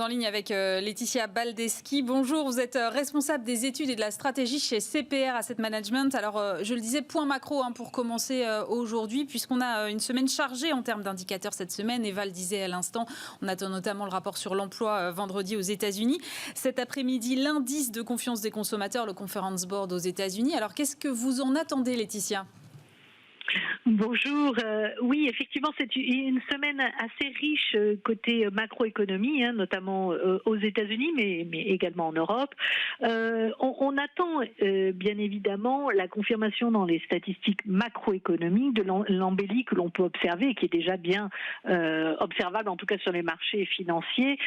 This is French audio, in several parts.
sommes en ligne avec Laetitia Baldeschi. Bonjour, vous êtes responsable des études et de la stratégie chez CPR Asset Management. Alors, je le disais, point macro pour commencer aujourd'hui, puisqu'on a une semaine chargée en termes d'indicateurs cette semaine. Eva le disait à l'instant, on attend notamment le rapport sur l'emploi vendredi aux États-Unis. Cet après-midi, l'indice de confiance des consommateurs, le Conference Board aux États-Unis. Alors, qu'est-ce que vous en attendez, Laetitia ? Bonjour. Oui, effectivement, c'est une semaine assez riche côté macroéconomie, notamment aux États-Unis, mais également en Europe. On attend bien évidemment la confirmation dans les statistiques macroéconomiques de l'embellie que l'on peut observer et qui est déjà bien observable, en tout cas sur les marchés financiers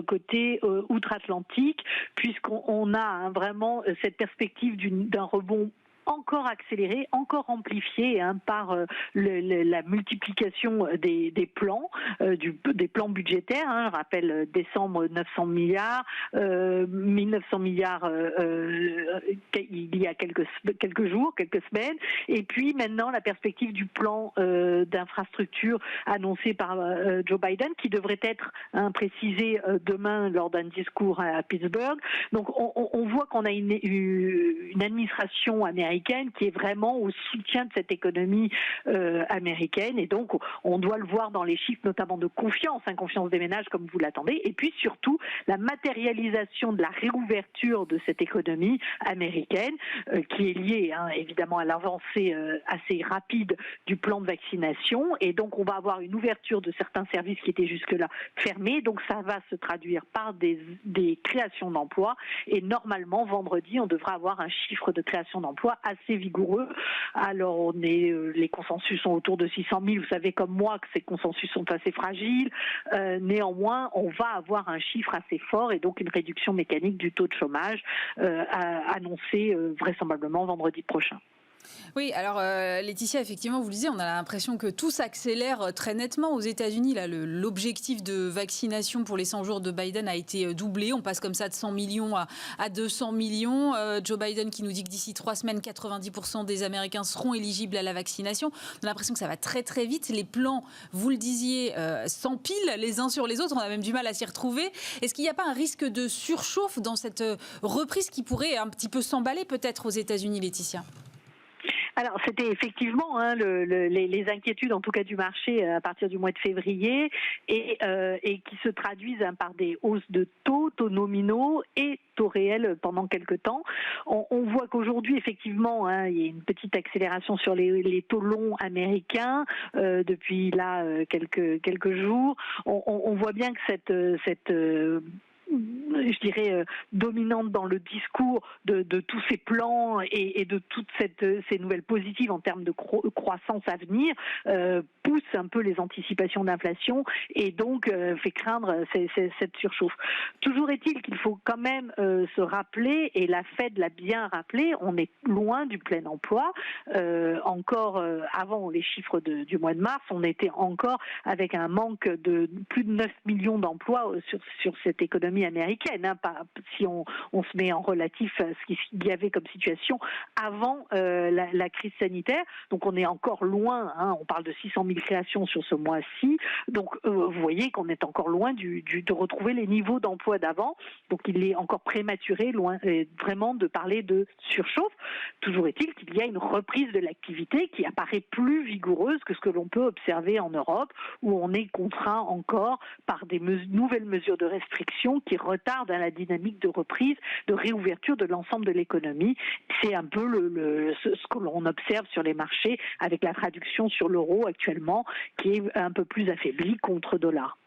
côté outre-Atlantique, puisqu'on a vraiment cette perspective d'un rebond encore accéléré, encore amplifié par la multiplication des plans, des plans budgétaires. Je rappelle décembre 900 milliards, 1900 milliards il y a quelques jours, quelques semaines, et puis maintenant la perspective du plan d'infrastructure annoncé par Joe Biden, qui devrait être précisé demain lors d'un discours à Pittsburgh. Donc on voit qu'on a une administration américaine qui est vraiment au soutien de cette économie américaine, et donc on doit le voir dans les chiffres notamment de confiance, confiance des ménages comme vous l'attendez, et puis surtout la matérialisation de la réouverture de cette économie américaine qui est liée évidemment à l'avancée assez rapide du plan de vaccination, et donc on va avoir une ouverture de certains services qui étaient jusque-là fermés, donc ça va se traduire par des créations d'emplois, et normalement vendredi on devra avoir un chiffre de création d'emplois assez vigoureux. Alors les consensus sont autour de 600 000. Vous savez comme moi que ces consensus sont assez fragiles. Néanmoins, on va avoir un chiffre assez fort et donc une réduction mécanique du taux de chômage annoncée vraisemblablement vendredi prochain. Oui, alors Laetitia, effectivement, vous le disiez, on a l'impression que tout s'accélère très nettement aux États-Unis. Là, l'objectif de vaccination pour les 100 jours de Biden a été doublé. On passe comme ça de 100 millions à 200 millions. Joe Biden qui nous dit que d'ici 3 semaines, 90% des Américains seront éligibles à la vaccination. On a l'impression que ça va très très vite. Les plans, vous le disiez, s'empilent les uns sur les autres. On a même du mal à s'y retrouver. Est-ce qu'il n'y a pas un risque de surchauffe dans cette reprise qui pourrait un petit peu s'emballer peut-être aux États-Unis, Laetitia ? Alors, c'était effectivement les inquiétudes, en tout cas du marché, à partir du mois de février, et qui se traduisent par des hausses de taux nominaux et taux réels pendant quelques temps. On voit qu'aujourd'hui, effectivement, il y a une petite accélération sur les taux longs américains depuis là quelques jours. On voit bien que cette je dirais dominante dans le discours de tous ces plans et de toutes ces nouvelles positives en termes de croissance à venir pousse un peu les anticipations d'inflation et donc fait craindre cette surchauffe. Toujours est-il qu'il faut quand même se rappeler, et la Fed l'a bien rappelé, on est loin du plein emploi. Encore avant les chiffres du mois de mars, on était encore avec un manque de plus de 9 millions d'emplois sur cette économie américaine, si on se met en relatif à ce qu'il y avait comme situation avant la crise sanitaire. Donc on est encore loin, on parle de 600 000 créations sur ce mois-ci, donc vous voyez qu'on est encore loin de retrouver les niveaux d'emploi d'avant, donc il est encore prématuré vraiment de parler de surchauffe. Toujours est-il qu'il y a une reprise de l'activité qui apparaît plus vigoureuse que ce que l'on peut observer en Europe, où on est contraint encore par des nouvelles mesures de restriction qui retardent la dynamique de reprise, de réouverture de l'ensemble de l'économie. C'est un peu ce que l'on observe sur les marchés, avec la traduction sur l'euro actuellement qui est un peu plus affaibli contre dollar.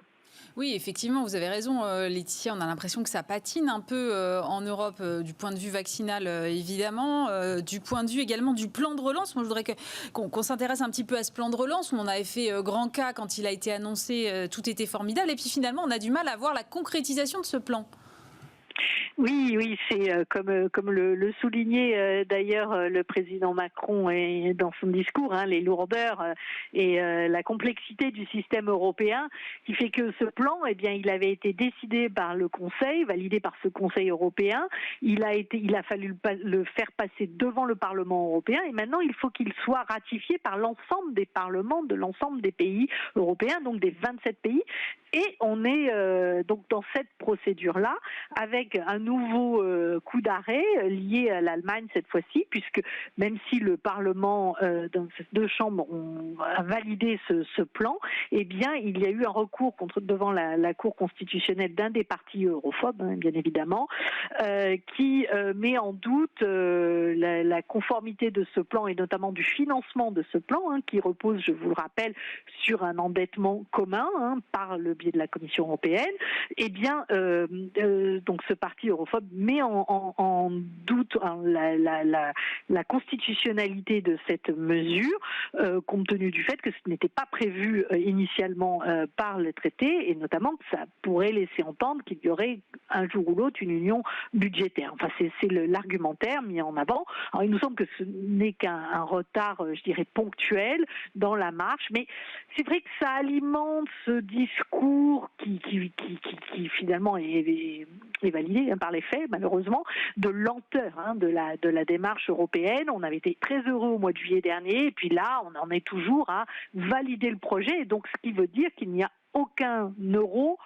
Oui, effectivement, vous avez raison, Laetitia. On a l'impression que ça patine un peu en Europe du point de vue vaccinal, évidemment, du point de vue également du plan de relance. Moi, je voudrais qu'on s'intéresse un petit peu à ce plan de relance où on avait fait grand cas quand il a été annoncé, tout était formidable. Et puis finalement, on a du mal à voir la concrétisation de ce plan. Oui, oui, c'est comme le soulignait d'ailleurs le président Macron et dans son discours, hein, les lourdeurs et la complexité du système européen, qui fait que ce plan, eh bien, il avait été décidé par le Conseil, validé par ce Conseil européen. Il a fallu le faire passer devant le Parlement européen, et maintenant il faut qu'il soit ratifié par l'ensemble des parlements de l'ensemble des pays européens, donc des 27 pays. Et on est donc dans cette procédure-là, avec un nouveau coup d'arrêt lié à l'Allemagne cette fois-ci, puisque même si le Parlement dans ces deux chambres a validé ce plan, eh bien il y a eu un recours devant la Cour constitutionnelle d'un des partis europhobes, hein, bien évidemment, qui met en doute la conformité de ce plan et notamment du financement de ce plan, hein, qui repose, je vous le rappelle, sur un endettement commun, hein, par le biais de la Commission européenne. Eh bien, donc ce parti europhobe met en doute la constitutionnalité de cette mesure, compte tenu du fait que ce n'était pas prévu initialement par le traité, et notamment que ça pourrait laisser entendre qu'il y aurait un jour ou l'autre une union budgétaire. Enfin, c'est l'argumentaire mis en avant. Alors, il nous semble que ce n'est qu'un retard, je dirais, ponctuel dans la marche, mais c'est vrai que ça alimente ce discours qui finalement est validé, hein, par les faits, malheureusement, de lenteur, hein, de la démarche européenne. On avait été très heureux au mois de juillet dernier, et puis là, on en est toujours à valider le projet, et donc ce qui veut dire qu'il n'y a aucun euro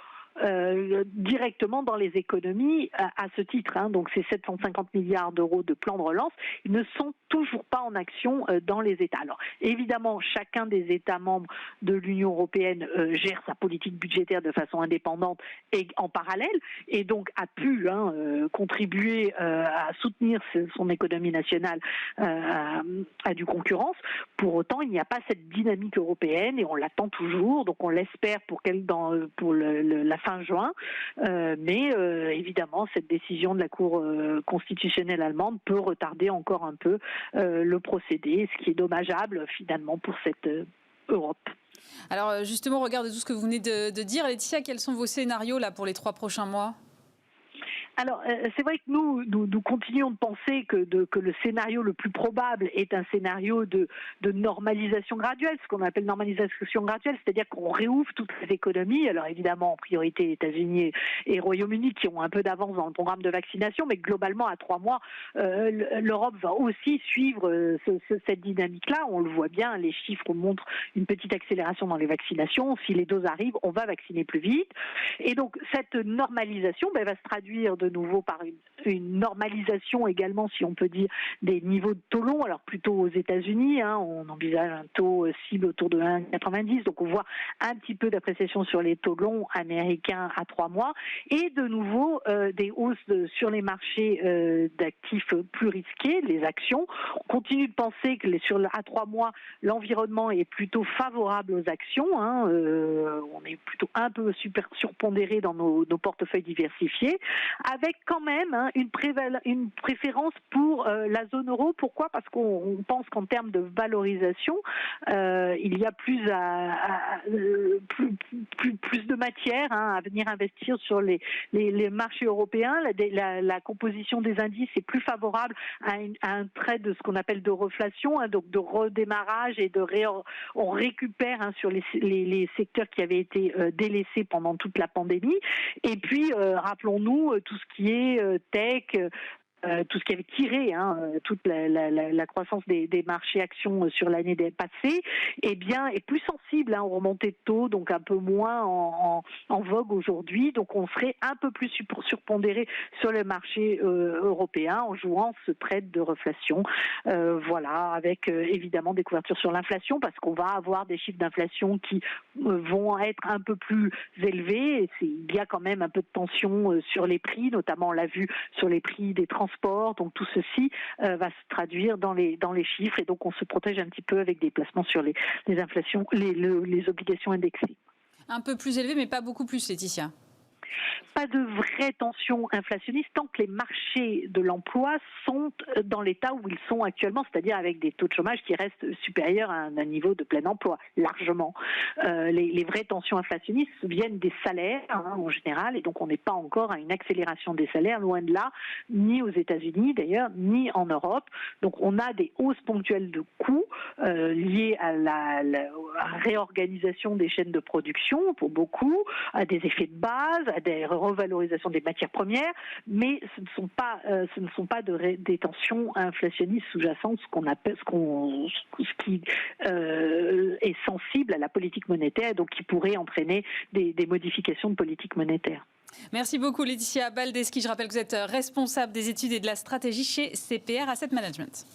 directement dans les économies à ce titre, hein. Donc ces 750 milliards d'euros de plan de relance, ils ne sont toujours pas en action dans les États. Alors évidemment, chacun des États membres de l'Union européenne gère sa politique budgétaire de façon indépendante et en parallèle, et donc a pu contribuer à soutenir son économie nationale à du concurrence. Pour autant, il n'y a pas cette dynamique européenne, et on l'attend toujours, donc on l'espère pour la fin juin, mais évidemment cette décision de la Cour constitutionnelle allemande peut retarder encore un peu le procédé, ce qui est dommageable finalement pour cette Europe. Alors justement, au regard de tout ce que vous venez de dire, Laetitia, quels sont vos scénarios là pour les 3 prochains mois ? Alors, c'est vrai que nous continuons de penser que le scénario le plus probable est un scénario de normalisation graduelle, ce qu'on appelle normalisation graduelle, c'est-à-dire qu'on réouvre toutes les économies. Alors évidemment, en priorité, États-Unis et Royaume-Uni qui ont un peu d'avance dans le programme de vaccination, mais globalement, à 3 mois, l'Europe va aussi suivre cette dynamique-là. On le voit bien, les chiffres montrent une petite accélération dans les vaccinations. Si les doses arrivent, on va vacciner plus vite. Et donc, cette normalisation va se traduire de nouveau par une normalisation également, si on peut dire, des niveaux de taux longs. Alors plutôt aux États-Unis, hein, on envisage un taux cible autour de 1,90, donc on voit un petit peu d'appréciation sur les taux longs américains à 3 mois, et de nouveau des hausses sur les marchés d'actifs plus risqués, les actions. On continue de penser que à 3 mois, l'environnement est plutôt favorable aux actions, hein, on est plutôt un peu surpondéré dans nos portefeuilles diversifiés, avec quand même une préférence pour la zone euro. Pourquoi ? Parce qu'on pense qu'en termes de valorisation, il y a plus de matière, hein, à venir investir sur les marchés européens. La composition des indices est plus favorable à un trait de ce qu'on appelle de reflation, hein, donc de redémarrage, et on récupère, hein, sur les secteurs qui avaient été délaissés pendant toute la pandémie. Et puis, rappelons-nous, tout ce qui est tech, tout ce qui avait tiré, hein, toute la croissance des marchés actions sur l'année passée, eh bien, est plus sensible, hein, aux remontées de taux, donc un peu moins en vogue aujourd'hui. Donc on serait un peu plus surpondéré sur le marché européen en jouant ce trade de reflation. Voilà, avec évidemment des couvertures sur l'inflation, parce qu'on va avoir des chiffres d'inflation qui vont être un peu plus élevés. Il y a quand même un peu de tension sur les prix, notamment on l'a vu sur les prix des transports. Donc tout ceci va se traduire dans les chiffres, et donc on se protège un petit peu avec des placements sur les inflations, les obligations indexées. Un peu plus élevé, mais pas beaucoup plus, Laetitia. Pas de vraie tension inflationniste tant que les marchés de l'emploi sont dans l'état où ils sont actuellement, c'est-à-dire avec des taux de chômage qui restent supérieurs à un niveau de plein emploi, largement. Les vraies tensions inflationnistes viennent des salaires en général, et donc on n'est pas encore à une accélération des salaires, loin de là, ni aux États-Unis d'ailleurs, ni en Europe. Donc on a des hausses ponctuelles de coûts liées à la réorganisation des chaînes de production pour beaucoup, à des effets de base, à des revalorisations des matières premières, mais ce ne sont pas des tensions inflationnistes sous-jacentes, ce qui est sensible à la politique monétaire, donc qui pourrait entraîner des modifications de politique monétaire. Merci beaucoup Laetitia Baldeschi. Je rappelle que vous êtes responsable des études et de la stratégie chez CPR Asset Management.